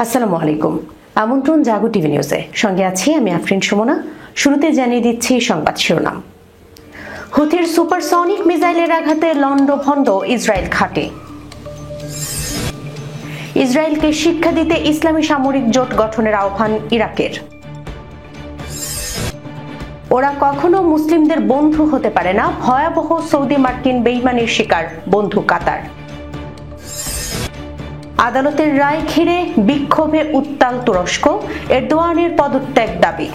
আসসালামু আলাইকুম। আমন্ত্রণ জাগো টিভি নিউজে, সঙ্গে আছি আমি আফরিন সুমনা। শুরুতে জানিয়ে দিচ্ছি সংবাদ শিরোনাম। হুথির সুপারসনিক মিসাইলের আঘাতে লন্ডভন্ড ইসরায়েল ঘাঁটি। ইসরায়েলকে শিক্ষা দিতে ইসলামী সামরিক জোট গঠনের আহ্বান ইরাকের। ওরা কখনো মুসলিমদের বন্ধু হতে পারে না, ভয়াবহ সৌদি মার্কিন বেইমানির শিকার বন্ধু কাতার। আদালতের রায় ঘিরে বিক্ষোভে উত্তাল তুরস্ক, এরদোয়ানের পদত্যাগ দাবি।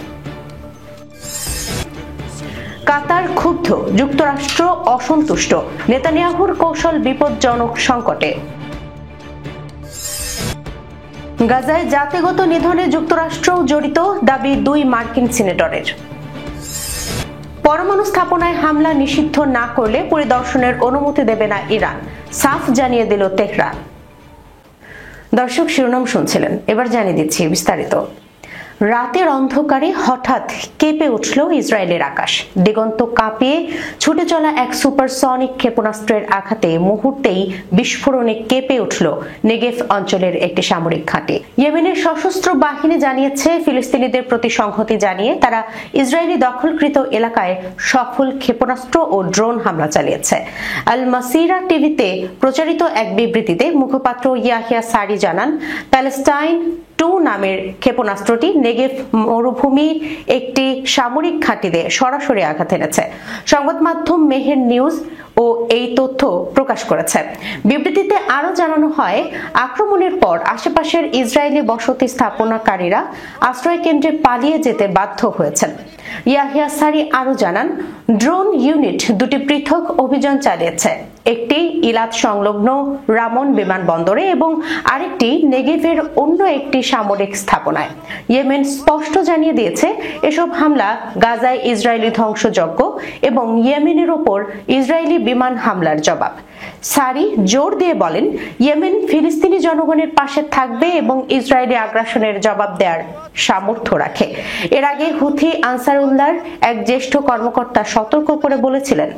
কাতার ক্ষুব্ধ, যুক্তরাষ্ট্র অসন্তুষ্ট, নেতানিয়াহুর কৌশল বিপজ্জনক সংকটে। গাজায় জাতিগত নিধনে যুক্তরাষ্ট্রও জড়িত, দাবি 2 মার্কিন সিনেটরের। পরমাণু স্থাপনায় হামলা নিষিদ্ধ না করলে পরিদর্শনের অনুমতি দেবে না ইরান, সাফ জানিয়ে দিল তেহরান। দর্শক, শিরোনাম শুনছিলেন, এবার জানিয়ে দিচ্ছি বিস্তারিত। রাতের অন্ধকারে হঠাৎ কেঁপে উঠল ইসরায়েলের আকাশ। দিগন্ত কাঁপিয়ে ছুটে চলা এক সুপারসনিক ক্ষেপণাস্ত্রের আঘাতে মুহূর্তেই বিস্ফোরণে কেঁপে উঠল নেগেভ অঞ্চলের একটি সামরিক ঘাঁটি। ইয়েমেনের সশস্ত্র বাহিনী জানিয়েছে, ফিলিস্তিনিদের প্রতি সংহতি জানিয়ে তারা ইসরায়েলি দখলকৃত এলাকায় সফল ক্ষেপণাস্ত্র ও ড্রোন হামলা চালিয়েছে। আল মাসিরা টিভিতে প্রচারিত এক বিবৃতিতে মুখপাত্র ইয়াহিয়া সারি জানান, প্যালেস্টাইন 2 নামের ক্ষেপণাস্ত্রটি নেগেভ মরুভূমির একটি সামরিক ঘাঁটিতে সরাসরি আঘাত এনেছে। সংবাদ মাধ্যম মেহের নিউজ ও এই তথ্য প্রকাশ করেছে। বিবৃতিতে আরো জানানো হয়, আক্রমণের পর আশেপাশের ইসরায়েলি বসতি স্থাপনাকারীরা আশ্রয় কেন্দ্রে পালিয়ে যেতে বাধ্য হয়েছেন। ইয়াহিয়া সারি আরো জানান, ড্রোন ইউনিট 2টি পৃথক অভিযান চালিয়েছে, একটি ইলাত সংলগ্ন রামন বিমানবন্দরে এবং আরেকটি নেগেভের অন্য একটি সামরিক স্থাপনায়। ইয়েমেন স্পষ্ট জানিয়ে দিয়েছে, এসব হামলা গাজায় ইসরায়েলি ধ্বংসযজ্ঞ এবং ইয়েমেনের ওপর ইসরায়েলি বিমান হামলার জবাব। সারি জোর দিয়ে বলেন, ইয়েমেন ফিলিস্তিনি জনগণের পাশে থাকবে এবং ইসরায়েলি আগ্রাসনের জবাব দেওয়ার সামর্থ্য রাখে। এর আগে হুথি আনসারুল্লাহর এক জ্যেষ্ঠ কর্মকর্তা সতর্ক করে বলেছিলেন,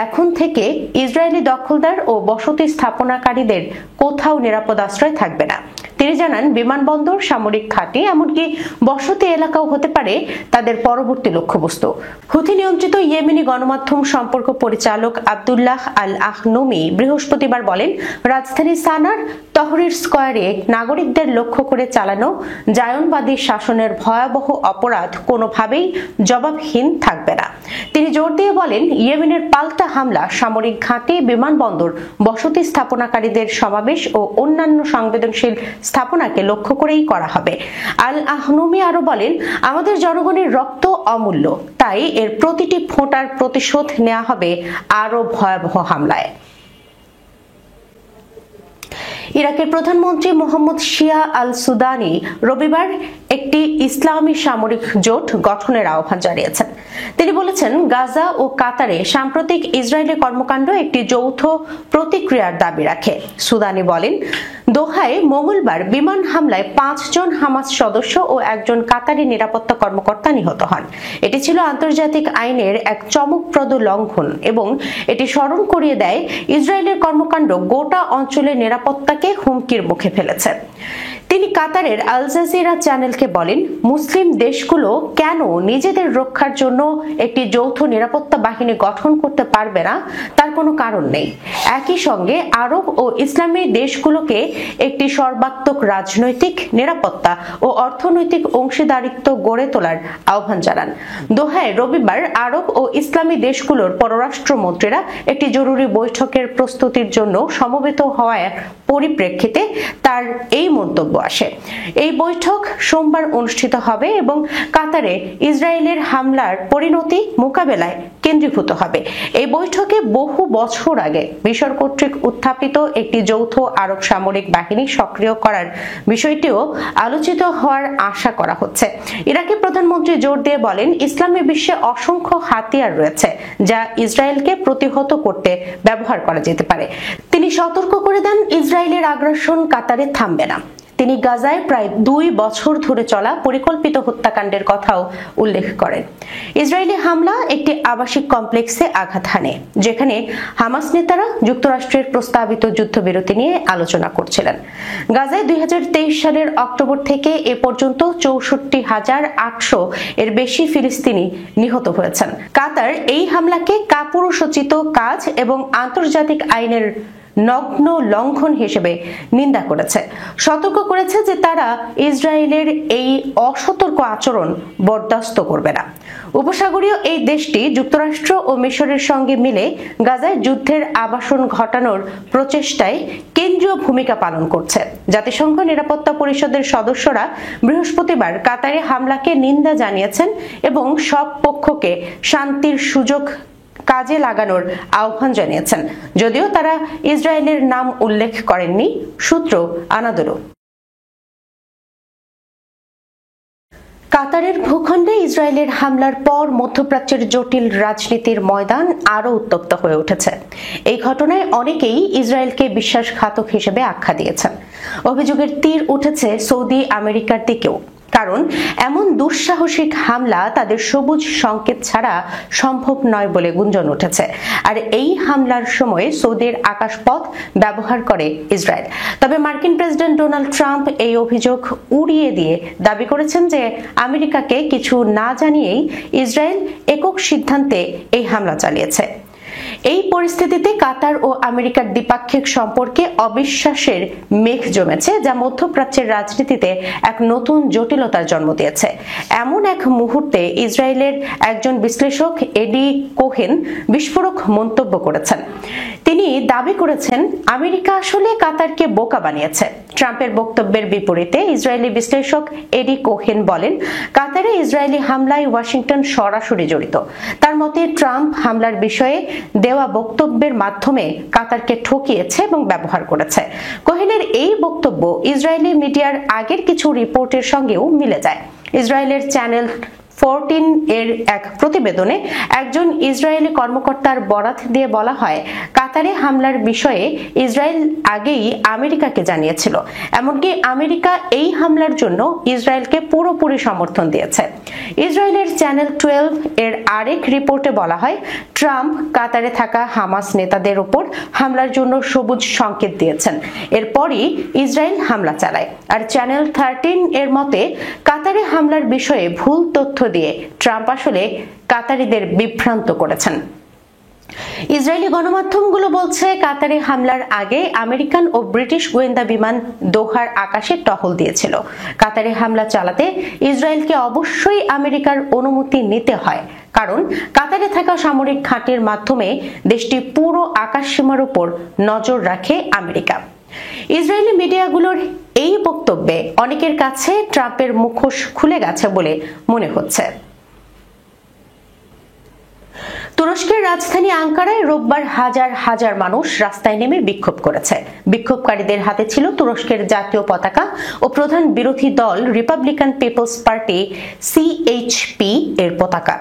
এখন থেকে ইসরায়েলি দখলদার ও বসতি স্থাপনাকারীদের কোথাও নিরাপদ আশ্রয় থাকবে না। তিনি জানান, বিমানবন্দর, সামরিক ঘাঁটি, এমনকি বসতি এলাকাও হতে পারে তাদের পরবর্তী লক্ষ্যবস্তু। হুথি নিয়ন্ত্রিত ইয়েমেনি গণমাধ্যম সম্পর্ক পরিচালক আব্দুল্লাহ আল আহনুমি বৃহস্পতিবার বলেন, রাজধানী সানার তহরির স্কয়ারে নাগরিকদের লক্ষ্য করে চালানো জায়নবাদী শাসনের ভয়াবহ অপরাধ কোনোভাবেই জবাবহীন থাকবে না। তিনি জোর দিয়ে বলেন, ইয়েমেনের পাল্টা হামলা সামরিক ঘাঁটি, বিমানবন্দর, বসতি স্থাপনাকারীদের সমাবেশ ও অন্যান্য সংবেদনশীল স্থাপনাকে লক্ষ্য করেই করা হবে। আল আহনুমি আরো বলেন, আমাদের জনগণের রক্ত অমূল্য, তাই এর প্রতিটি ফোঁটার প্রতিশোধ নেওয়া হবে আরো ভয়াবহ হামলায়। ইরাকের প্রধানমন্ত্রী মোহাম্মদ শিয়া আল সুদানি রবিবার একটি ইসলামী সামরিক জোট গঠনের আহ্বান জানিয়েছেন। তিনি বলেছেন, গাজা ও কাতারে সাম্প্রতিক ইসরায়েলি কর্মকাণ্ড একটি যৌথ প্রতিক্রিয়ার দাবি রাখে। সুদানি বলেন, দোহায় মঙ্গলবার বিমান হামলায় 5 জন হামাস সদস্য ও 1 জন কাতারি নিরাপত্তা কর্মকর্তা নিহত হন। এটি ছিল আন্তর্জাতিক আইনের এক চমকপ্রদ লঙ্ঘন এবং এটি স্মরণ করিয়ে দেয়, ইসরায়েলের কর্মকাণ্ড গোটা অঞ্চলের নিরাপত্তাকে হুমকির মুখে ফেলেছে। তিনি কাতারের আল জাজিরা চ্যানেলকে বলেন, মুসলিম দেশগুলো কেন নিজেদের রক্ষার জন্য একটি যৌথ নিরাপত্তা বাহিনী গঠন করতে পারবে না তার কোনো কারণ নেই। একই সঙ্গে আরব ও ইসলামী দেশগুলোকে একটি সর্বাত্মক রাজনৈতিক, নিরাপত্তা ও অর্থনৈতিক অংশীদারিত্ব গড়ে তোলার আহ্বান জানান। দোহায় রবিবার আরব ও ইসলামী দেশগুলোর পররাষ্ট্রমন্ত্রীরা একটি জরুরি বৈঠকের প্রস্তুতির জন্য সমবেত হওয়ার পরিপ্রেক্ষিতে তার এই মন্তব্য আসে। এই বৈঠক সোমবার অনুষ্ঠিত হবে এবং কাতারে ইসরায়েলের হামলার পরিণতি মোকাবেলায় কেন্দ্রীভূত হবে। এই বৈঠকে বহু বছর আগে মিশর কর্তৃক উত্থাপিত একটি যৌথ আরব সামরিক বাহিনী সক্রিয় করার বিষয়টিও আলোচিত হওয়ার আশা করা হচ্ছে। ইরাকের প্রধানমন্ত্রী জোর দিয়ে বলেন, ইসলামী বিশ্বে অসংখ্য হাতিয়ার রয়েছে যা ইসরায়েলকে প্রতিহত করতে ব্যবহার করা যেতে পারে। তিনি সতর্ক করে দেন, ইসরায়েলের আগ্রাসন কাতারে থামবে না। তিনি গাজায় প্রায় 2 বছর ধরে চলা পরিকল্পিত হত্যাকাণ্ডের কথাও উল্লেখ করেন। ইসরায়েলি হামলা একটি আবাসিক কমপ্লেক্সে আঘাত হানে, যেখানে হামাস নেতারা যুক্তরাষ্ট্রের প্রস্তাবিত যুদ্ধবিরতি নিয়ে আলোচনা করছিলেন। গাজায় 2023 সালের অক্টোবর থেকে এ পর্যন্ত 64,800 এর বেশি ফিলিস্তিনি নিহত হয়েছেন। কাতার এই হামলাকে কাপুরুষোচিত কাজ এবং আন্তর্জাতিক আইনের নগ্ন লঙ্ঘন হিসেবে নিন্দা করেছে, সতর্ক করেছে যে তারা ইসরায়েলের এই অসতর্ক আচরণ বরদাস্ত করবে না। উপসাগরীয় এই দেশটি যুক্তরাষ্ট্র ও মিশরের সঙ্গে মিলে গাজায় যুদ্ধের আবাসন ঘটানোর প্রচেষ্টায় কেন্দ্রীয় ভূমিকা পালন করছে। জাতিসংঘ নিরাপত্তা পরিষদের সদস্যরা বৃহস্পতিবার কাতারে হামলাকে নিন্দা জানিয়েছেন এবং সব পক্ষকে শান্তির সুযোগ কাজে লাগানোর আহ্বান জানিয়েছেন, যদিও তারা ইসরায়েলের নাম উল্লেখ করেননি। সূত্র আনাদোলু। কাতারের ভূখণ্ডে ইসরায়েলের হামলার পর মধ্যপ্রাচ্যের জটিল রাজনীতির ময়দান আরও উত্তপ্ত হয়ে উঠেছে। এই ঘটনায় অনেকেই ইসরায়েলকে বিশ্বাসঘাতক হিসেবে আখ্যা দিয়েছেন। অভিযোগের তীর উঠেছে সৌদি আমেরিকার দিকেও, কারণ এমন দুঃসাহসিক হামলা তাদের সবুজ সংকেত ছাড়া সম্ভব নয় বলে গুঞ্জন উঠেছে। আর এই হামলার সময় সৌদির আকাশপথ ব্যবহার করে ইসরায়েল। তবে মার্কিন প্রেসিডেন্ট ডোনাল্ড ট্রাম্প এই অভিযোগ উড়িয়ে দিয়ে দাবি করেছেন যে আমেরিকাকে কিছু না জানিয়েই ইসরায়েল একক সিদ্ধান্তে এই হামলা চালিয়েছে। এই পরিস্থিতিতে কাতার ও আমেরিকার দ্বিপাক্ষিক সম্পর্কে অবিশ্বাসের মেঘ জমেছে, যা মধ্যপ্রাচ্যের রাজনীতিতে এক নতুন জটিলতার জন্ম দিয়েছে। এমন এক মুহূর্তে ইসরায়েলের একজন বিশ্লেষক এডি কোহেন বিস্ফোরক মন্তব্য করেছেন। তিনি দাবি করেছেন আমেরিকা আসলে কাতারকে বোকা বানিয়েছে। ট্রাম্পের বক্তব্যের বিপরীতে ইসরায়েলি বিশ্লেষক এডি কোহেন বলেন, কাতারে ইসরায়েলি হামলায় ওয়াশিংটন সরাসরি জড়িত। তার মতে ট্রাম্প হামলার বিষয়ে দেওয়া বক্তব্যের মাধ্যমে কাতারকে ঠকিয়েছে এবং ব্যবহার করেছে। কোহেনের এই বক্তব্য ইসরায়েলি মিডিয়ার আগের কিছু রিপোর্টের সঙ্গেও মিলে যায়। ইসরায়েলের চ্যানেল 14 এর এক প্রতিবেদনে একজন ইসরায়েলি কর্মকর্তার বরাত দিয়ে বলা হয়, কাতারে হামলার বিষয়ে ইসরায়েল আগেই আমেরিকাকে জানিয়েছিল। এমনকি আমেরিকা এই হামলার জন্য ইসরায়েলকে পুরোপুরি সমর্থন দিয়েছে। ইসরায়েলের চ্যানেল 12 এর আরেক রিপোর্টে বলা হয়, ট্রাম্প কাতারে থাকা হামাস নেতাদের উপর হামলার জন্য সবুজ সংকেত দিয়েছেন। এরপরই ইসরায়েল হামলা চালায়। আর চ্যানেল 13 এর মতে কাতারে হামলার বিষয়ে ভুল তথ্য দিয়ে ট্রাম্প আসলে কাতারিদের বিভ্রান্ত করেছেন। ইসরায়েলি গণমাধ্যমগুলো বলছে, কাতারে হামলার আগে আমেরিকান ও ব্রিটিশ গোয়েন্দা বিমান দোহার আকাশে টহল দিয়েছিল। কাতারে হামলা চালাতে ইসরায়েলকে অবশ্যই আমেরিকার অনুমতি নিতে হয়, কারণ কাতারে থাকা সামরিক ঘাঁটির মাধ্যমে দেশটি পুরো আকাশসীমার উপর নজর রাখে আমেরিকা। ইসরায়েলি মিডিয়াগুলোর এই বক্তব্যে অনেকের কাছে ট্রাম্পের মুখোশ খুলে গেছে বলে মনে হচ্ছে। তুরস্কের রাজধানী আঙ্কারায় রোববার হাজার হাজার মানুষ রাস্তায় নেমে বিক্ষোভ করেছে। বিক্ষোভকারীদের হাতে ছিল তুরস্কের জাতীয় পতাকা ও প্রধান বিরোধী দল রিপাবলিকান পিপলস পার্টি সিএইচপি এর পতাকা।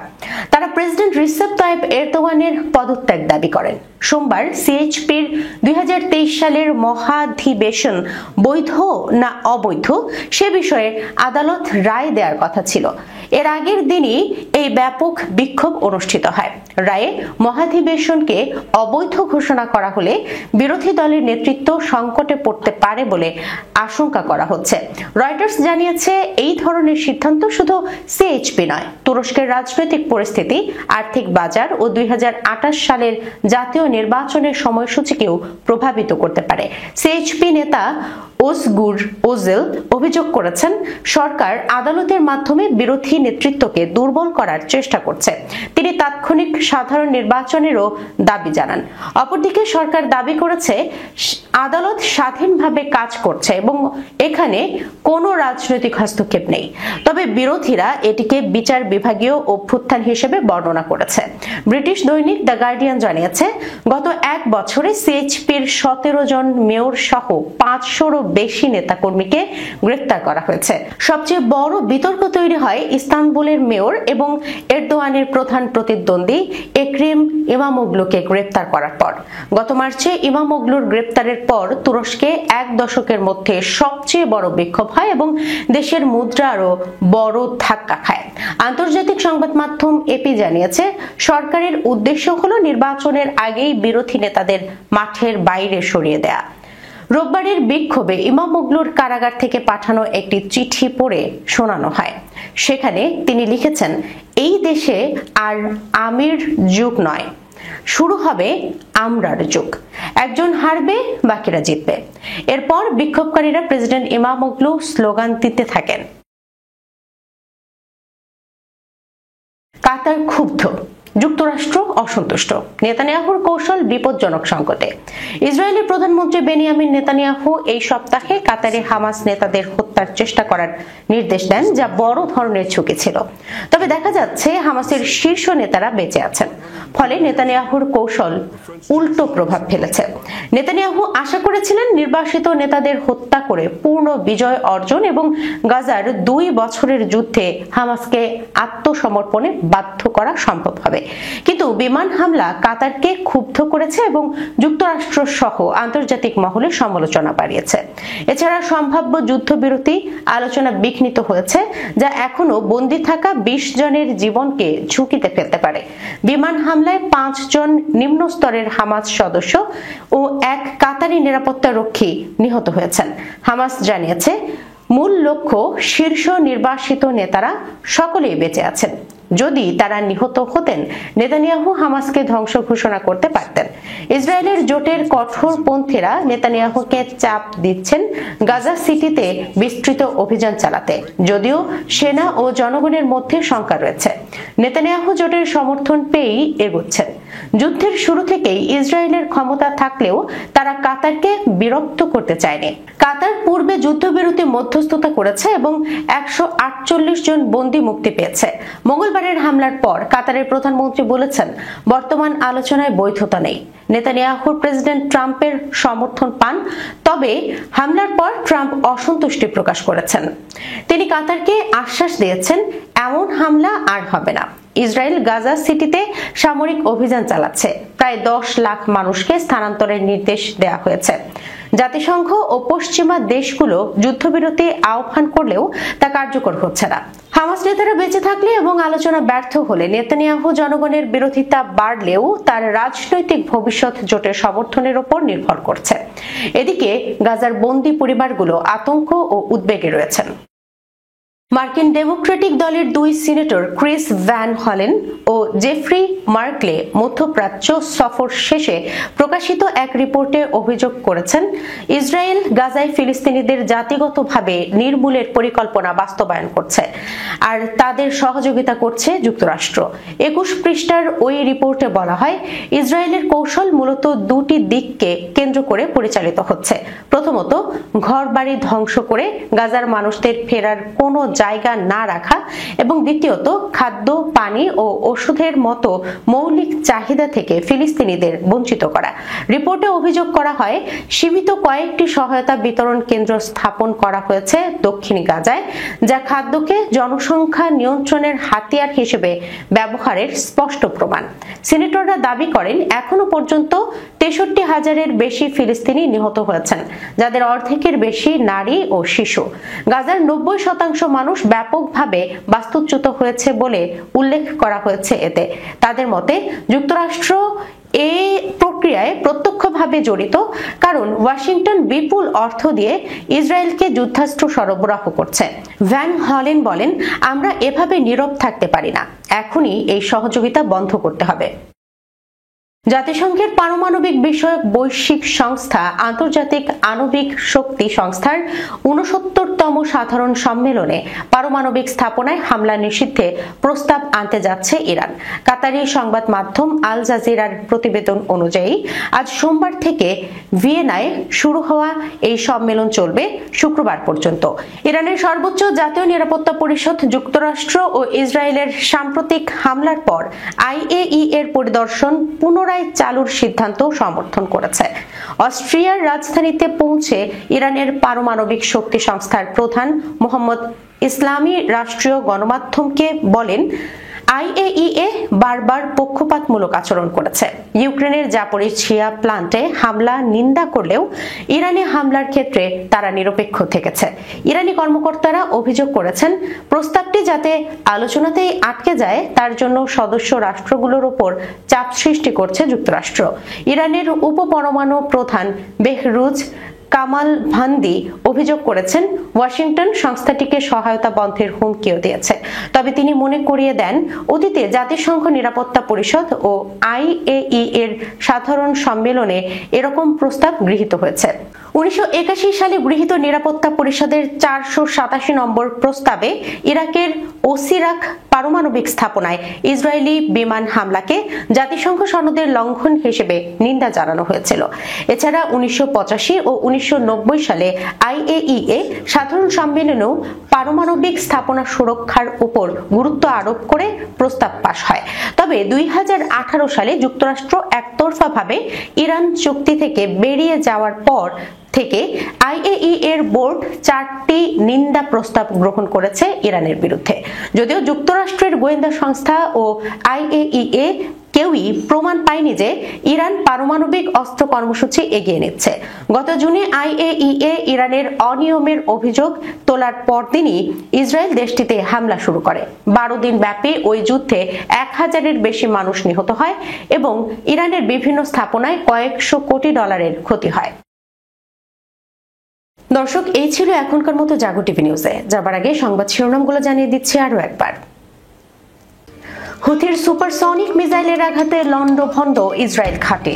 তারা প্রেসিডেন্ট রিসেপ তাইপ এরদোয়ানের পদত্যাগ দাবি করেন। সোমবার সিএইচপির 2023 সালের মহাধিবেশন বৈধ না অবৈধ সে বিষয়ে আদালত রায় দেওয়ার কথা ছিল। এর আগের দিনই এই ব্যাপক বিক্ষোভ অনুষ্ঠিত হয়। রায়ে মহাধিবেশনকে অবৈধ ঘোষণা করা হলে বিরোধী দলের নেতৃত্ব সংকটে পড়তে পারে বলে আশঙ্কা করা হচ্ছে। রয়টার্স জানিয়েছে, এই ধরনের সিদ্ধান্ত শুধু সিএইচপি নয়, তুরস্কের রাজনৈতিক পরিস্থিতি, আর্থিক বাজার ও 2028 সালের জাতীয় নির্বাচনের সময়সূচিকেও প্রভাবিত করতে পারে। সিএইচপি নেতা ওজগুর ওজেল অভিযোগ করেছেন, সরকার আদালতের মাধ্যমে বিরোধী নেতৃত্বকে দুর্বল করার চেষ্টা করছে। তিনি তাৎক্ষণিক সাধারণ নির্বাচনেরও দাবি জানান। অপরদিকে সরকার দাবি করেছে, আদালত স্বাধীনভাবে কাজ করছে এবং এখানে কোনো রাজনৈতিক হস্তক্ষেপ নেই। তবে বিরোধীরা এটিকে বিচার বিভাগীয় অভ্যুত্থান হিসেবে বর্ণনা করেছে। ব্রিটিশ দৈনিক দ্য গার্ডিয়ান জানিয়েছে, গত এক বছরে সিএইচপির 17 জন মেয়র সহ 500-রও বেশি নেতাকর্মীকে গ্রেফতার করা হয়েছে। সবচেয়ে বড় বিতর্ক তৈরি হয় ইস্তানবুলের মেয়র এবং এরদোয়ানের প্রধান প্রতিদ্বন্দ্বী একরিম ইমামোগ্লুকে গ্রেফতার করার পর। গত মার্চে ইমামোগ্লুর গ্রেফতারের পর তুরস্কে 1 দশকের মধ্যে সবচেয়ে বড় বিক্ষোভ হয় এবং দেশের মুদ্রা আরো বড় ধাক্কা খায়। আন্তর্জাতিক সংবাদ মাধ্যম এপি জানিয়েছে, সরকারের উদ্দেশ্য হলো নির্বাচনের আগেই বিরোধী নেতাদের মাঠের বাইরে সরিয়ে দেয়া। রোববারের বিক্ষোভে ইমামোগলুর কারাগার থেকে পাঠানো একটি চিঠি পড়ে শোনানো হয়। সেখানে তিনি লিখেছেন, এই দেশে আর আমির যুগ নয়, শুরু হবে আমরার যুগ। একজন হারবে, বাকিরা জিতবে। এরপর বিক্ষোভকারীরা প্রেসিডেন্ট ইমামোগলু স্লোগান দিতে থাকেন। কাতার ক্ষুব্ধ, যুক্তরাষ্ট্র অসন্তুষ্ট। নেতানিয়াহুর কৌশল বিপজ্জনক সংকটে। ইসরায়েলের প্রধানমন্ত্রী বেনিয়ামিন নেতানিয়াহু এই সপ্তাহে কাতারে হামাস নেতাদের হত্যার চেষ্টা করার নির্দেশ দেন, যা বড় ধরনের ঝুঁকি ছিল। তবে দেখা যাচ্ছে হামাসের শীর্ষ নেতারা বেঁচে আছেন, ফলে নেতানিয়াহুর কৌশল উল্টো প্রভাব ফেলেছে। নেতানিয়াহু আশা করেছিলেন নির্বাসিত নেতাদের হত্যা করে পূর্ণ বিজয় অর্জন এবং গাজার 2 বছরের যুদ্ধে হামাসকে আত্মসমর্পণে বাধ্য করা সম্ভব হবে। কিন্তু বিমান হামলা কাতারকে ক্ষুব্ধ করেছে এবং যুক্তরাষ্ট্র সহ আন্তর্জাতিক মহলে সমালোচনা বাড়িয়েছে। এছাড়া সম্ভাব্য যুদ্ধবিরতি আলোচনা বিঘ্নিত হয়েছে, যা এখনো বন্দী থাকা 20 জনের জীবনকে ঝুঁকিতে ফেলতে পারে। বিমান হামলায় 5 জন নিম্ন স্তরের হামাস সদস্য ও 1 কাতারি নিরাপত্তা রক্ষী নিহত হয়েছেন। হামাস জানিয়েছে, মূল লক্ষ্য শীর্ষ নির্বাসিত নেতারা সকলেই বেঁচে আছেন। যদি তারা নিহত হতেন, নেতানিয়াহু হামাসকে ধ্বংস ঘোষণা করতে পারতেন। ইসরায়েলের জোটের কঠোরপন্থীরা নেতানিয়াহুকে চাপ দিচ্ছেন গাজা সিটিতে বিস্তৃত অভিযান চালাতে, যদিও সেনা ও জনগণের মধ্যে শঙ্কা রয়েছে। নেতানিয়াহু জোটের সমর্থন পেয়েই এগোচ্ছেন। যুদ্ধের শুরু থেকেই ইসরায়েলের ক্ষমতা থাকলেও তারা কাতারকে বিরক্ত করতে চায়নি। কাতার পূর্বে যুদ্ধবিরতি মধ্যস্থতা করেছে এবং 148 জন বন্দী মুক্তি পেয়েছে। মঙ্গলবারের হামলার পর কাতারের প্রধানমন্ত্রী বলেছেন, বর্তমান আলোচনায় বৈধতা নেই। নেতানিয়াহুর প্রেসিডেন্ট ট্রাম্পের সমর্থন পান, তবে হামলার পর ট্রাম্প অসন্তুষ্টি প্রকাশ করেছেন। তিনি কাতারকে আশ্বাস দিয়েছেন, এমন হামলা আর হবে না। ইসরায়েল গাজা সিটিতে সামরিক অভিযান চালাচ্ছে। প্রায় 10 লাখ মানুষকে স্থানান্তরের নির্দেশ দেওয়া হয়েছে। জাতিসংঘ ও পশ্চিমা দেশগুলো যুদ্ধবিরতি আহ্বান করলেও তা কার্যকর হচ্ছে না। হামাস নেতারা বেঁচে থাকলে এবং আলোচনা ব্যর্থ হলে নেতানিয়াহু জনগণের বিরোধিতা বাড়লেও তার রাজনৈতিক ভবিষ্যৎ জোটের সমর্থনের উপর নির্ভর করছে। এদিকে গাজার বন্দী পরিবারগুলো আতঙ্ক ও উদ্বেগে রয়েছেন। মার্কিন ডেমোক্রেটিক দলের 2 সিনেটর ক্রিস ভ্যান হলেন ও জেফ্রি মার্কলে মধ্যপ্রাচ্য সফর শেষে প্রকাশিত এক রিপোর্টে অভিযোগ করেছেন, ইসরায়েল গাজায় ফিলিস্তিনিদের জাতিগতভাবে নির্মূলের পরিকল্পনা বাস্তবায়ন করছে, আর তাদের সহযোগিতা করছে যুক্তরাষ্ট্র। 21 পৃষ্ঠার ওই রিপোর্টে বলা হয়, ইসরায়েলের কৌশল মূলত 2টি দিককে কেন্দ্র করে পরিচালিত হচ্ছে। প্রথমত, ঘরবাড়ি ধ্বংস করে গাজার মানুষদের ফেরার কোনো জায়গা না রাখা, এবং দ্বিতীয়ত খাদ্য, পানি ও ওষুধের মতো মৌলিক চাহিদা থেকে ফিলিস্তিনিদের বঞ্চিত করা। রিপোর্টে অভিযোগ করা হয়, সীমিত কয়েকটি সহায়তা বিতরণ কেন্দ্র স্থাপন করা হয়েছে দক্ষিণ গাজায়, যা খাদ্যকে জনসংখ্যা নিয়ন্ত্রণের হাতিয়ার হিসেবে ব্যবহারের স্পষ্ট প্রমাণ। সিনেটররা দাবি করেন, এখনো পর্যন্ত 63,000-এর বেশি ফিলিস্তিনি নিহত হয়েছেন, যাদের অর্ধেকের বেশি নারী ও শিশু। গাজার 90% মানুষ ব্যাপকভাবে বাস্তুচ্যুত হয়েছে বলে উল্লেখ করা হয়েছে এতে। তাদের মতে যুক্তরাষ্ট্র এই প্রক্রিয়ায় প্রত্যক্ষভাবে জড়িত, কারণ ওয়াশিংটন বিপুল অর্থ দিয়ে ইসরায়েলকে যুদ্ধাস্ত্র সরবরাহ করছে। ভ্যান হলেন বলেন, আমরা এভাবে নীরব থাকতে পারি না, এখনই এই সহযোগিতা বন্ধ করতে হবে। জাতিসংঘের পারমাণবিক বিষয়ক বৈশ্বিক সংস্থা আন্তর্জাতিক আণবিক শক্তি সংস্থার 69তম সাধারণ সম্মেলনে পারমাণবিক স্থাপনায় হামলা নিষিদ্ধে প্রস্তাব আনতে যাচ্ছে ইরান। কাতারি সংবাদ মাধ্যম আল জাজিরার প্রতিবেদন অনুযায়ী আজ সোমবার থেকে ভিয়েনায় শুরু হওয়া এই সম্মেলন চলবে শুক্রবার পর্যন্ত। ইরানের সর্বোচ্চ জাতীয় নিরাপত্তা পরিষদ যুক্তরাষ্ট্র ও ইসরায়েলের সাম্প্রতিক হামলার পর IAEA এর পরিদর্শন পুনরায় চালুর সিদ্ধান্ত সমর্থন করেছে। অস্ট্রিয়ার রাজধানীতে পৌঁছে ইরানের পারমাণবিক শক্তি সংস্থার প্রধান মোহাম্মদ ইসলামী রাষ্ট্রীয় গণমাধ্যমকে বলেন, আইএইএ বারবার পক্ষপাতমূলক আচরণ করেছে। ইউক্রেনের জাপোরিঝিয়া প্লান্টে হামলা নিন্দা করলেও ইরানে হামলার ক্ষেত্রে তারা নিরপেক্ষ থেকেছে। ইরানি কর্মকর্তারা অভিযোগ করেছেন, প্রস্তাবটি যাতে আলোচনাতেই আটকে যায় তার জন্য সদস্য রাষ্ট্রগুলোর উপর চাপ সৃষ্টি করছে যুক্তরাষ্ট্র। ইরানের উপপরমাণু প্রধান বেহরুজ কামালভান্দি অভিযোগ করেছেন, ওয়াশিংটন সংস্থাটিকে সহায়তা বন্ধের হুমকিও দিয়েছে। তবে তিনি মনে করিয়ে দেন, অতীতে জাতিসংঘ নিরাপত্তা পরিষদ ও আইএইএ এর সাধারণ সম্মেলনে এরকম প্রস্তাব গৃহীত হয়েছে। 1981 সালে গৃহীত নিরাপত্তা পরিষদের 487 নম্বর প্রস্তাবে ইরাকের ওসিরাক পারমাণবিক স্থাপনায় ইসরায়েলি বিমান হামলাকে জাতিসংঘ সনদের লঙ্ঘন হিসেবে নিন্দা জানানো হয়েছিল। এছাড়া 1985 ও 1990 সালে আইএইএ সাধারণ সম্মেলনেও পারমাণবিক স্থাপনা সুরক্ষার উপর গুরুত্ব আরোপ করে প্রস্তাব পাশ হয়। তবে 2018 সালে যুক্তরাষ্ট্র একতরফাভাবে ইরান চুক্তি থেকে বেরিয়ে যাওয়ার পর থেকে আইএইএ এর বোর্ড 4টি নিন্দা প্রস্তাব গ্রহণ করেছে ইরানের বিরুদ্ধে। যদিও যুক্তরাষ্ট্রের গোয়েন্দা সংস্থা ও আইএইএ কেউই প্রমাণ পায়নি যে ইরান পারমাণবিক অস্ত্র কর্মসূচি এগিয়ে নিচ্ছে। গত জুনে আইএইএ ইরানের অনিয়মের অভিযোগ তোলার পরদিনই ইসরায়েল দেশটিতে হামলা শুরু করে। 12 দিন ব্যাপী ওই যুদ্ধে 1000-এর বেশি মানুষ নিহত হয় এবং ইরানের বিভিন্ন স্থাপনায় কয়েকশো কোটি ডলারের ক্ষতি হয়। দর্শক, এই ছিল এখনকার মতো জাগো টিভি নিউজে। যাবার আগে সংবাদ শিরোনামগুলো জানিয়ে দিচ্ছি আরো একবার। হুথির সুপারসনিক মিসাইলের আঘাতে লন্ডভন্ড ইসরায়েল ঘাঁটি।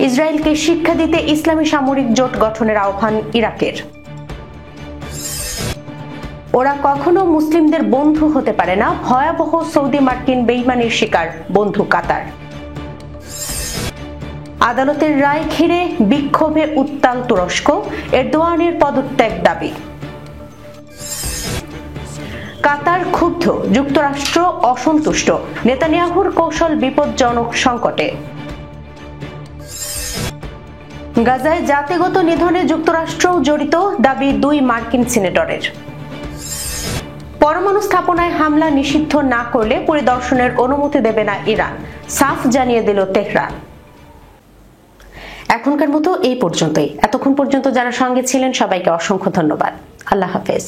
ইসরায়েলকে শিক্ষা দিতে ইসলামী সামরিক জোট গঠনের আহ্বান ইরাকের। ওরা কখনো মুসলিমদের বন্ধু হতে পারে না, ভয়াবহ সৌদি মার্কিন বেইমানির শিকার বন্ধু কাতার। আদালতের রায় ঘিরে বিক্ষোভে উত্তাল তুরস্ক, এরদোয়ানের পদত্যাগ দাবি। কাতার ক্ষুব্ধ, যুক্তরাষ্ট্র অসন্তুষ্ট, নেতানিয়াহুর কৌশল বিপজ্জনক সংকটে। গাজায় জাতিগত নিধনে যুক্তরাষ্ট্রও জড়িত, দাবি 2 মার্কিন সিনেটরের। পরমাণু স্থাপনায় হামলা নিষিদ্ধ না করলে পরিদর্শনের অনুমতি দেবে না ইরান, সাফ জানিয়ে দিল তেহরান। এখনকার মতো এই পর্যন্তই। এতক্ষণ পর্যন্ত যারা সঙ্গে ছিলেন সবাইকে অসংখ্য ধন্যবাদ। আল্লাহ হাফেজ।